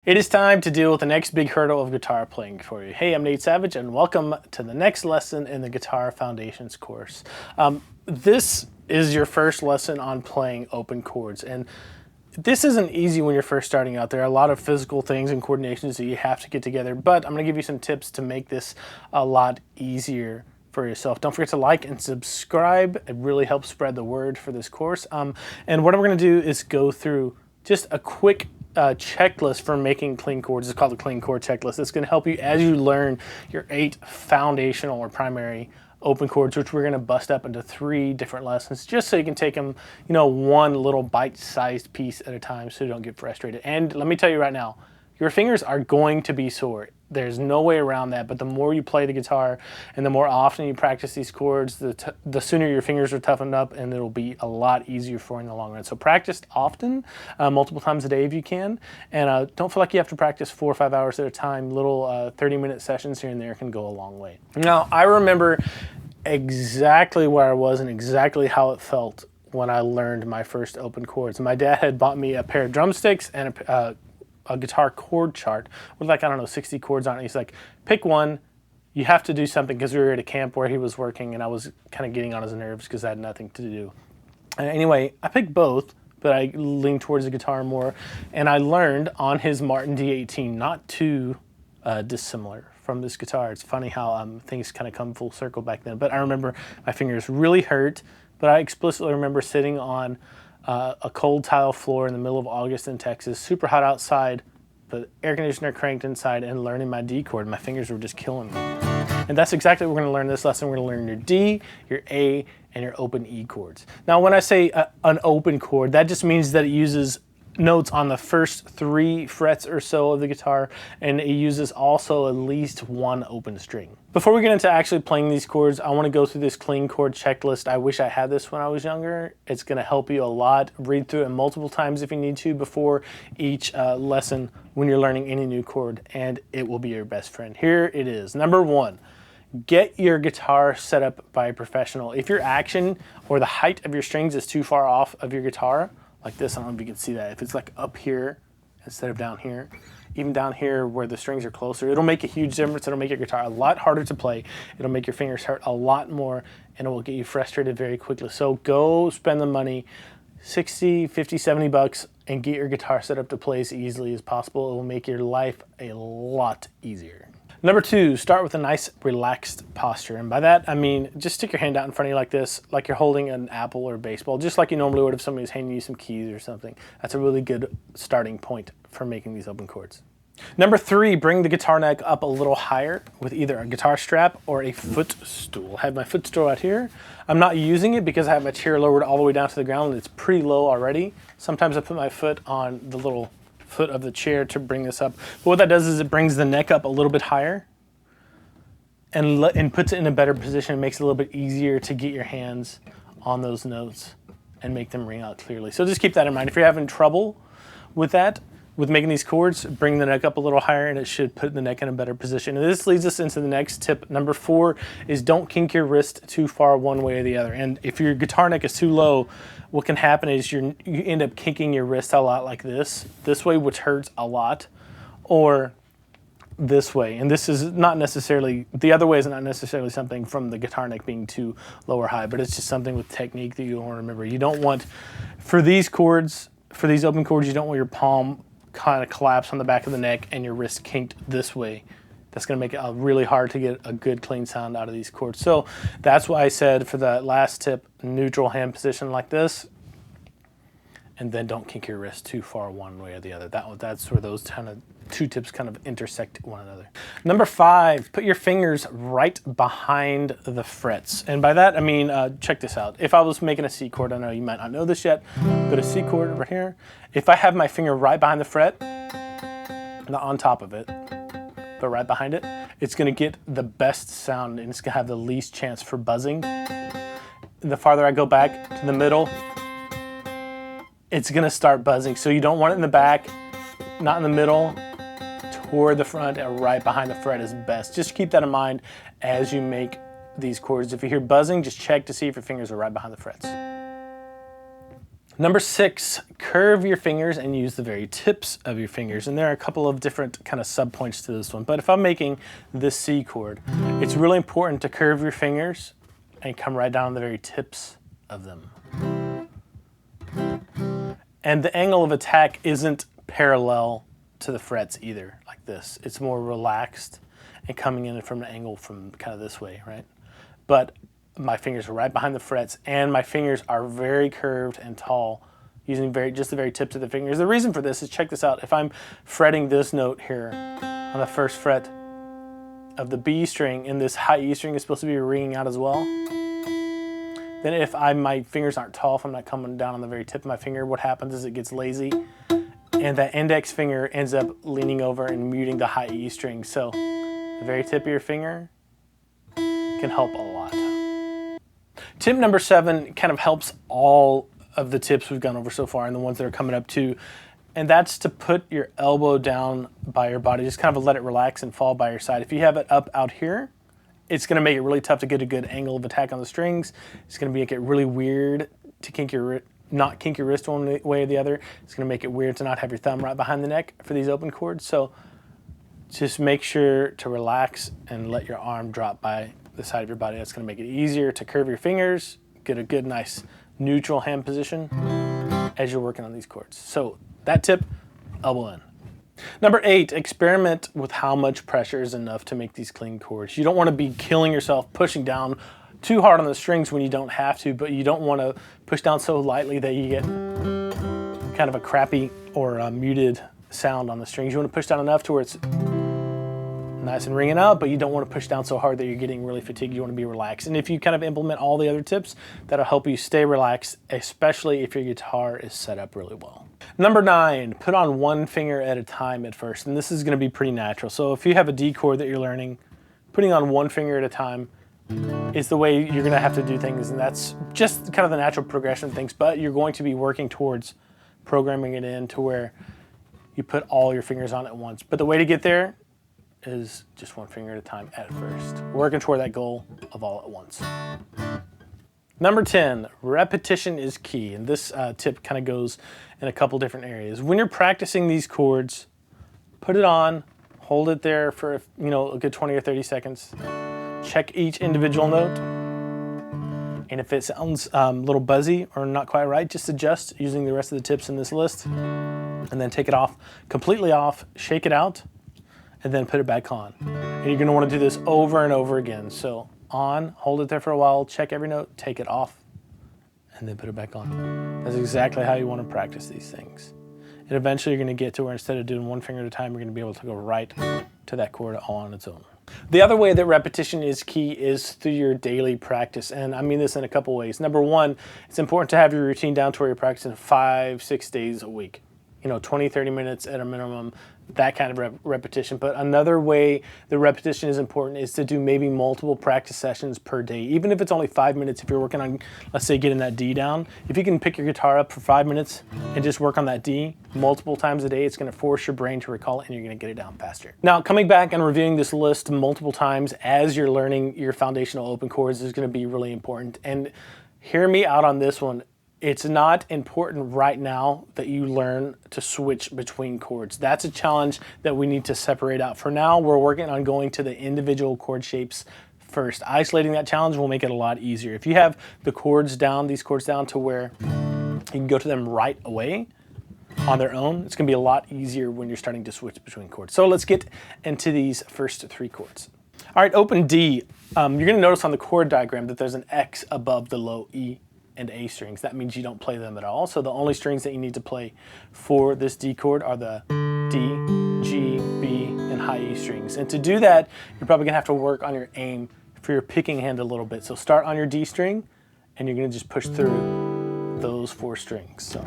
It is time to deal with the next big hurdle of guitar playing for you. Hey, I'm Nate Savage, and welcome to the next lesson in the Guitar Foundations course. This is your first lesson on playing open chords, and this isn't easy when you're first starting out. There are a lot of physical things and coordinations that you have to get together, but I'm going to give you some tips to make this a lot easier for yourself. Don't forget to like and subscribe. It really helps spread the word for this course. And what we're going to do is go through just a quick checklist for making clean chords. It's called the Clean Chord Checklist. It's going to help you as you learn your 8 foundational or primary open chords, which we're going to bust up into 3 different lessons, just so you can take them, one little bite-sized piece at a time, so you don't get frustrated. And let me tell you right now, your fingers are going to be sore. There's no way around that, but the more you play the guitar and the more often you practice these chords, the sooner your fingers are toughened up, and it'll be a lot easier for you in the long run. So practice often, multiple times a day if you can, and don't feel like you have to practice 4 or 5 hours at a time. Little 30-minute sessions here and there can go a long way. Now, I remember exactly where I was and exactly how it felt when I learned my first open chords. My dad had bought me a pair of drumsticks and a guitar chord chart with 60 chords on it. He's like, pick one, you have to do something, because we were at a camp where he was working and I was kind of getting on his nerves because I had nothing to do. Anyway, I picked both, but I leaned towards the guitar more, and I learned on his Martin D18, not too dissimilar from this guitar. It's funny how things kind of come full circle back then, but I remember my fingers really hurt, but I explicitly remember sitting on a cold tile floor in the middle of August in Texas, super hot outside, but air conditioner cranked inside, and learning my D chord. My fingers were just killing me. And that's exactly what we're going to learn this lesson. We're going to learn your D, your A, and your open E chords. Now, when I say an open chord, that just means that it uses notes on the first 3 frets or so of the guitar, and it uses also at least 1 open string. Before we get into actually playing these chords, I want to go through this clean chord checklist. I wish I had this when I was younger. It's going to help you a lot. Read through it multiple times if you need to before each lesson when you're learning any new chord, and it will be your best friend. Here it is. Number 1. Get your guitar set up by a professional. If your action or the height of your strings is too far off of your guitar, like this, I don't know if you can see that. If it's like up here instead of down here, even down here where the strings are closer, it'll make a huge difference. It'll make your guitar a lot harder to play. It'll make your fingers hurt a lot more, and it will get you frustrated very quickly. So go spend the money, 60, 50, 70 bucks, and get your guitar set up to play as easily as possible. It will make your life a lot easier. Number 2, start with a nice relaxed posture. And by that, I mean, just stick your hand out in front of you like this, like you're holding an apple or a baseball, just like you normally would if somebody was handing you some keys or something. That's a really good starting point for making these open chords. Number 3, bring the guitar neck up a little higher with either a guitar strap or a footstool. I have my footstool out here. I'm not using it because I have my chair lowered all the way down to the ground, and it's pretty low already. Sometimes I put my foot on the little foot of the chair to bring this up. But what that does is it brings the neck up a little bit higher and puts it in a better position. It makes it a little bit easier to get your hands on those notes and make them ring out clearly. So just keep that in mind. If you're having trouble with that, with making these chords, bring the neck up a little higher, and it should put the neck in a better position. And this leads us into the next tip. Number 4 is don't kink your wrist too far one way or the other. And if your guitar neck is too low, what can happen is you end up kinking your wrist a lot like this way, which hurts a lot, or this way. And this is not necessarily, the other way is not necessarily something from the guitar neck being too low or high, but it's just something with technique that you want to remember. You don't want, for these chords, for these open chords, you don't want your palm kind of collapse on the back of the neck and your wrist kinked this way. That's going to make it really hard to get a good clean sound out of these chords. So that's why I said for the last tip, neutral hand position like this, and then don't kink your wrist too far one way or the other. That's where those kind of 2 tips kind of intersect one another. Number 5, put your fingers right behind the frets. And by that, I mean, check this out. If I was making a C chord, I know you might not know this yet, but a C chord right here, if I have my finger right behind the fret, not on top of it, but right behind it, it's going to get the best sound, and it's going to have the least chance for buzzing. And the farther I go back to the middle, it's going to start buzzing. So you don't want it in the back, not in the middle, toward the front, and right behind the fret is best. Just keep that in mind as you make these chords. If you hear buzzing, just check to see if your fingers are right behind the frets. Number 6, curve your fingers and use the very tips of your fingers. And there are a couple of different kind of subpoints to this one. But if I'm making this C chord, it's really important to curve your fingers and come right down on the very tips of them. And the angle of attack isn't parallel to the frets either, like this. It's more relaxed and coming in from an angle from kind of this way, right? But my fingers are right behind the frets, and my fingers are very curved and tall, using just the very tips of the fingers. The reason for this is, check this out. If I'm fretting this note here on the first fret of the B string, and this high E string is supposed to be ringing out as well, then if my fingers aren't tall, if I'm not coming down on the very tip of my finger, what happens is it gets lazy, and that index finger ends up leaning over and muting the high E string. So the very tip of your finger can help a lot. Tip number 7 kind of helps all of the tips we've gone over so far and the ones that are coming up too. And that's to put your elbow down by your body. Just kind of let it relax and fall by your side. If you have it up out here, it's going to make it really tough to get a good angle of attack on the strings. It's going to make it really weird to not kink your wrist one way or the other. It's going to make it weird to not have your thumb right behind the neck for these open chords. So just make sure to relax and let your arm drop by the side of your body. That's going to make it easier to curve your fingers, get a good, nice, neutral hand position as you're working on these chords. So that tip, elbow in. Number 8, experiment with how much pressure is enough to make these clean chords. You don't want to be killing yourself, pushing down too hard on the strings when you don't have to, but you don't want to push down so lightly that you get kind of a crappy or a muted sound on the strings. You want to push down enough to where it's nice and ringing out, but you don't want to push down so hard that you're getting really fatigued. You want to be relaxed. And if you kind of implement all the other tips, that'll help you stay relaxed, especially if your guitar is set up really well. Number 9, put on one finger at a time at first. And this is going to be pretty natural. So if you have a D chord that you're learning, putting on one finger at a time is the way you're going to have to do things. And that's just kind of the natural progression of things, but you're going to be working towards programming it in to where you put all your fingers on at once. But the way to get there is just one finger at a time at first. Working toward that goal of all at once. Number 10, repetition is key. And this tip kind of goes in a couple different areas. When you're practicing these chords, put it on, hold it there for a good 20 or 30 seconds. Check each individual note. And if it sounds a little buzzy or not quite right, just adjust using the rest of the tips in this list. And then take it off, completely off, shake it out, and then put it back on. And you're going to want to do this over and over again. So on, hold it there for a while, check every note, take it off, and then put it back on. That's exactly how you want to practice these things. And eventually you're going to get to where instead of doing one finger at a time, you're going to be able to go right to that chord all on its own. The other way that repetition is key is through your daily practice. And I mean this in a couple ways. Number 1, it's important to have your routine down to where you're practicing 5-6 days a week. 20, 30 minutes at a minimum, that kind of repetition. But another way the repetition is important is to do maybe multiple practice sessions per day. Even if it's only 5 minutes, if you're working on, let's say, getting that D down, if you can pick your guitar up for 5 minutes and just work on that D multiple times a day, it's going to force your brain to recall it and you're going to get it down faster. Now, coming back and reviewing this list multiple times as you're learning your foundational open chords is going to be really important. And hear me out on this one. It's not important right now that you learn to switch between chords. That's a challenge that we need to separate out. For now, we're working on going to the individual chord shapes first. Isolating that challenge will make it a lot easier. If you have the chords down, these chords down to where you can go to them right away on their own, it's going to be a lot easier when you're starting to switch between chords. So let's get into these first 3 chords. All right, open D. You're going to notice on the chord diagram that there's an X above the low E and A strings. That means you don't play them at all. So the only strings that you need to play for this D chord are the D, G, B, and high E strings. And to do that, you're probably gonna have to work on your aim for your picking hand a little bit. So start on your D string, and you're gonna just push through those 4 strings. So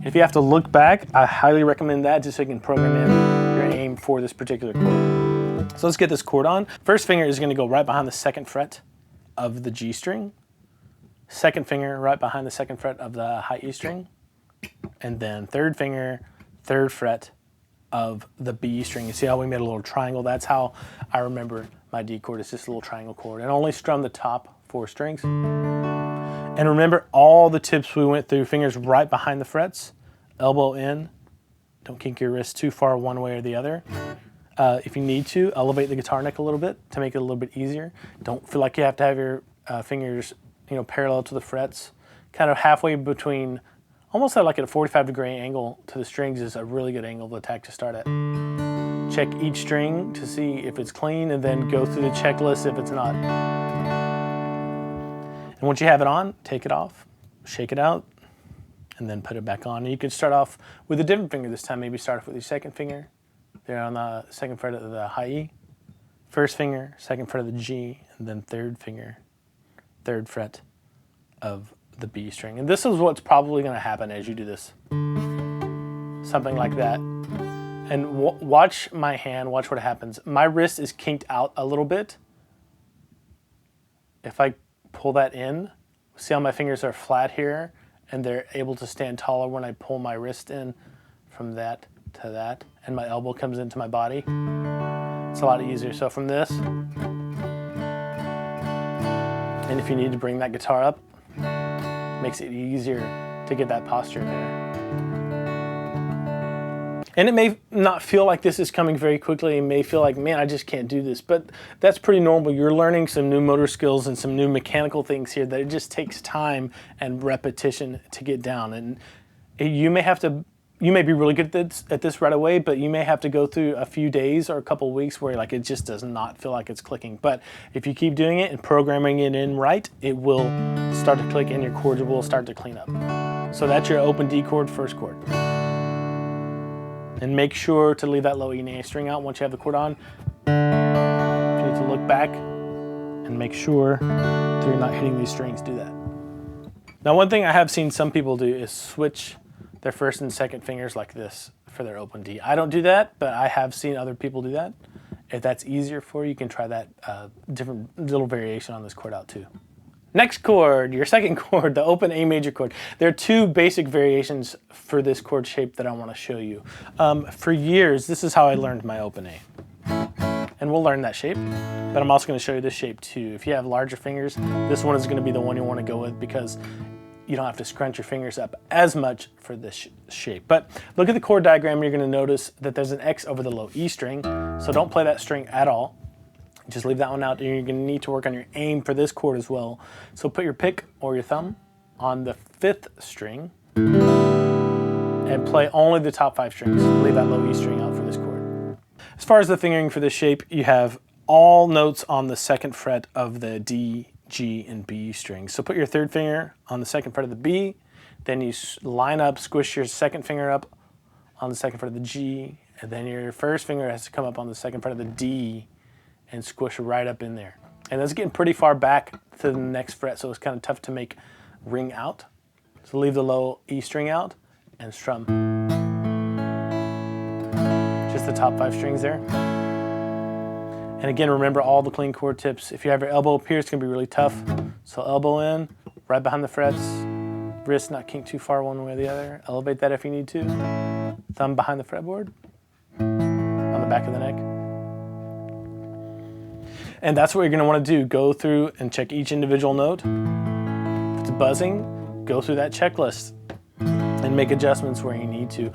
if you have to look back, I highly recommend that just so you can program in your aim for this particular chord. So let's get this chord on. First finger is going to go right behind the 2nd fret of the G string. Second finger right behind the 2nd fret of the high E string. And then 3rd finger, 3rd fret of the B string. You see how we made a little triangle? That's how I remember my D chord. It's just a little triangle chord. And only strum the top 4 strings. And remember all the tips we went through, fingers right behind the frets, elbow in, don't kink your wrist too far one way or the other. If you need to, elevate the guitar neck a little bit to make it a little bit easier. Don't feel like you have to have your fingers, parallel to the frets. Kind of halfway between, almost at like a 45-degree angle to the strings is a really good angle of attack to start at. Check each string to see if it's clean, and then go through the checklist if it's not. And once you have it on, take it off, shake it out, and then put it back on. And you could start off with a different finger this time. Maybe start off with your second finger. There on the second fret of the high E, first finger, second fret of the G, and then third finger, third fret of the B string. And this is what's probably going to happen as you do this. Something like that. And watch my hand, watch what happens. My wrist is kinked out a little bit. If I pull that in, see how my fingers are flat here, and they're able to stand taller when I pull my wrist in from that to that, and my elbow comes into my body. It's a lot easier. So from this, and if you need to bring that guitar up, makes it easier to get that posture there. And it may not feel like this is coming very quickly. You may feel like, man, I just can't do this. But that's pretty normal. You're learning some new motor skills and some new mechanical things here that it just takes time and repetition to get down. And you may be really good at this right away, but you may have to go through a few days or a couple of weeks where it just does not feel like it's clicking. But if you keep doing it and programming it in right, it will start to click and your chords will start to clean up. So that's your open D chord, first chord. And make sure to leave that low E and A string out once you have the chord on. If you need to look back and make sure that you're not hitting these strings, do that. Now, one thing I have seen some people do is switch their first and second fingers like this for their open D. I don't do that, but I have seen other people do that. If that's easier for you, you can try that different little variation on this chord out too. Next chord, your second chord, the open A major chord. There are 2 basic variations for this chord shape that I want to show you. For years, this is how I learned my open A. And we'll learn that shape, but I'm also going to show you this shape too. If you have larger fingers, this one is going to be the one you want to go with because you don't have to scrunch your fingers up as much for this shape. But look at the chord diagram, you're going to notice that there's an X over the low E string, so don't play that string at all. Just leave that one out, and you're going to need to work on your aim for this chord as well. So put your pick or your thumb on the 5th string and play only the top 5 strings. Leave that low E string out for this chord. As far as the fingering for this shape, you have all notes on the 2nd fret of the D, G, and B strings. So put your 3rd finger on the 2nd fret of the B, then you line up, squish your 2nd finger up on the 2nd fret of the G, and then your 1st finger has to come up on the 2nd fret of the D and squish right up in there. And that's getting pretty far back to the next fret, so it's kind of tough to make ring out. So leave the low E string out and strum. Just the top 5 strings there. And again, remember all the clean chord tips. If you have your elbow up here, it's gonna be really tough. So elbow in, right behind the frets, wrist not kink too far one way or the other. Elevate that if you need to. Thumb behind the fretboard, on the back of the neck. And that's what you're going to want to do. Go through and check each individual note. If it's buzzing, go through that checklist and make adjustments where you need to.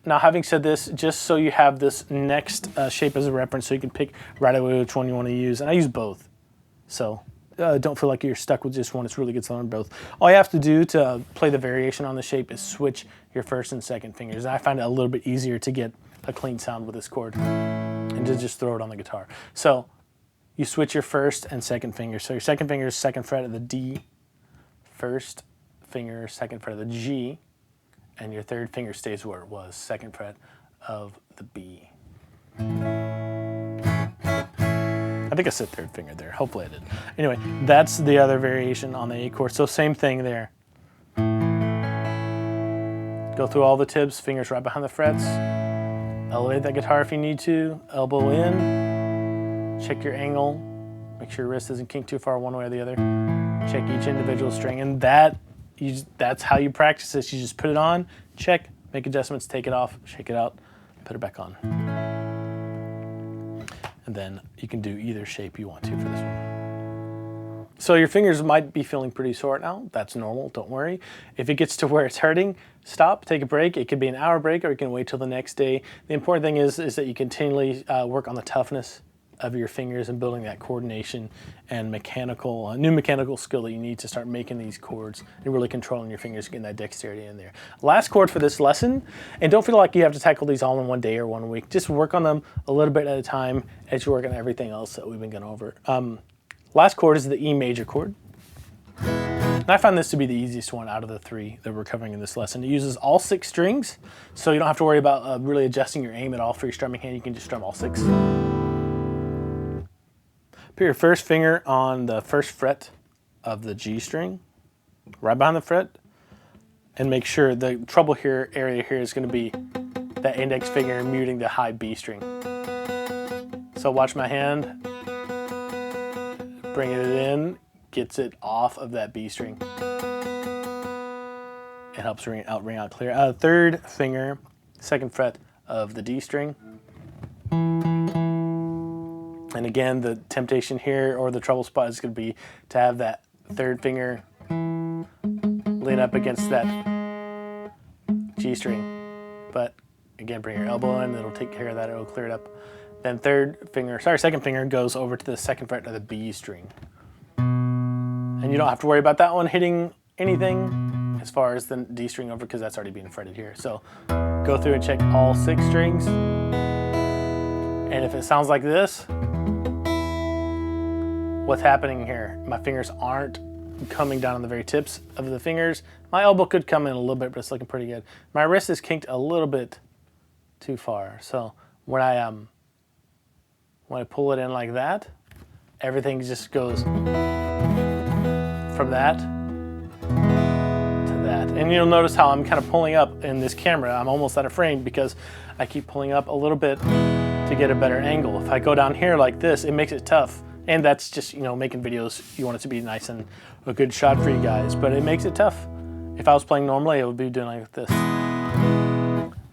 Now, having said this, just so you have this next shape as a reference so you can pick right away which one you want to use. And I use both. So don't feel like you're stuck with just one. It's really good to learn both. All you have to do to play the variation on the shape is switch your 1st and 2nd fingers. I find it a little bit easier to get a clean sound with this chord and to just throw it on the guitar. So you switch your 1st and 2nd fingers. So your 2nd finger is 2nd fret of the D, 1st finger, 2nd fret of the G, and your 3rd finger stays where it was, 2nd fret of the B. I think I said 3rd finger there. Hopefully I did. Anyway, that's the other variation on the A chord. So same thing there. Go through all the tips, fingers right behind the frets. Elevate that guitar if you need to. Elbow in. Check your angle. Make sure your wrist isn't kinked too far one way or the other. Check each individual string. And that's how you practice this. You just put it on, check, make adjustments, take it off, shake it out, put it back on. And then you can do either shape you want to for this one. So your fingers might be feeling pretty sore right now. That's normal, don't worry. If it gets to where it's hurting, stop, take a break. It could be an hour break, or you can wait till the next day. The important thing is that you continually work on the toughness of your fingers and building that coordination and new mechanical skill that you need to start making these chords and really controlling your fingers, getting that dexterity in there. Last chord for this lesson, and don't feel like you have to tackle these all in one day or 1 week. Just work on them a little bit at a time as you work on everything else that we've been going over. Last chord is the E major chord. And I found this to be the easiest one out of the 3 that we're covering in this lesson. It uses all 6 strings, so you don't have to worry about really adjusting your aim at all for your strumming hand. You can just strum all 6. Put your first finger on the first fret of the G string, right behind the fret, and make sure the treble area here is going to be that index finger muting the high B string. So watch my hand. Bringing it in, gets it off of that B string. It helps ring out clear. Third finger, second fret of the D string. And again, the temptation here, or the trouble spot, is going to be to have that third finger lean up against that G string. But again, bring your elbow in, it'll take care of that, it'll clear it up. Then second finger goes over to the second fret of the B string. And you don't have to worry about that one hitting anything as far as the D string over, because that's already being fretted here. So go through and check all 6 strings. And if it sounds like this, what's happening here? My fingers aren't coming down on the very tips of the fingers. My elbow could come in a little bit, but it's looking pretty good. My wrist is kinked a little bit too far. So when I pull it in like that, everything just goes from that to that. And you'll notice how I'm kind of pulling up in this camera. I'm almost out of frame because I keep pulling up a little bit to get a better angle. If I go down here like this, it makes it tough. And that's just, making videos, you want it to be nice and a good shot for you guys, but it makes it tough. If I was playing normally, I would be doing like this.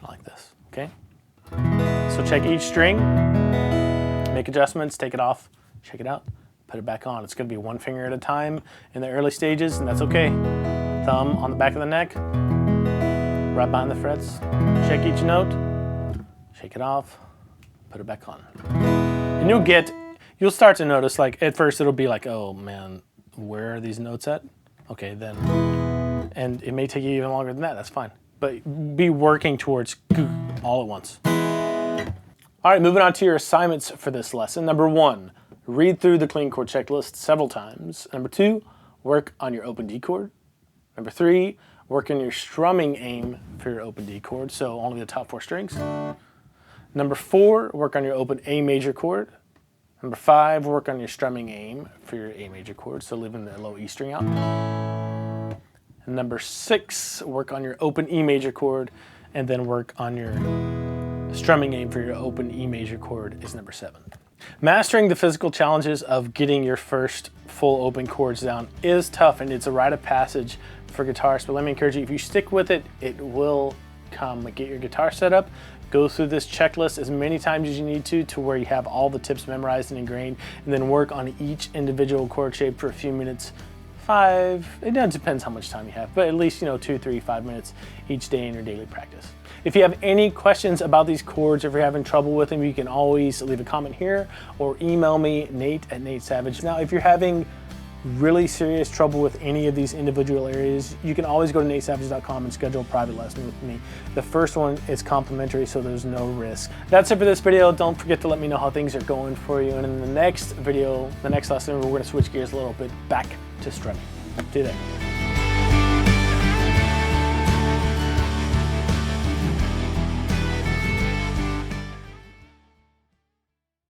Like this, okay? So check each string. Make adjustments, take it off, check it out, put it back on. It's going to be 1 finger at a time in the early stages, and that's okay. Thumb on the back of the neck, right behind the frets. Check each note, shake it off, put it back on. And you'll start to notice, like at first it'll be like, oh man, where are these notes at? Okay, then, and it may take you even longer than that, that's fine. But be working towards all at once. All right, moving on to your assignments for this lesson. Number 1, read through the Clean Chord Checklist several times. Number 2, work on your open D chord. Number 3, work on your strumming aim for your open D chord, so only the top 4 strings. Number 4, work on your open A major chord. Number 5, work on your strumming aim for your A major chord, so leaving the low E string out. And number 6, work on your open E major chord, and then work on your strumming aim for your open E major chord is number 7. Mastering the physical challenges of getting your first full open chords down is tough, and it's a rite of passage for guitarists, but let me encourage you, if you stick with it, it will come. Get your guitar set up, go through this checklist as many times as you need to where you have all the tips memorized and ingrained, and then work on each individual chord shape for a few minutes. 5, it depends how much time you have, but at least 2, 3, 5 minutes each day in your daily practice. If you have any questions about these chords, or if you're having trouble with them, you can always leave a comment here or email me, Nate@NateSavage. Now, if you're having really serious trouble with any of these individual areas, you can always go to natesavage.com and schedule a private lesson with me. The first one is complimentary, so there's no risk. That's it for this video. Don't forget to let me know how things are going for you. And in the next video, the next lesson, we're going to switch gears a little bit back to strumming. See you there.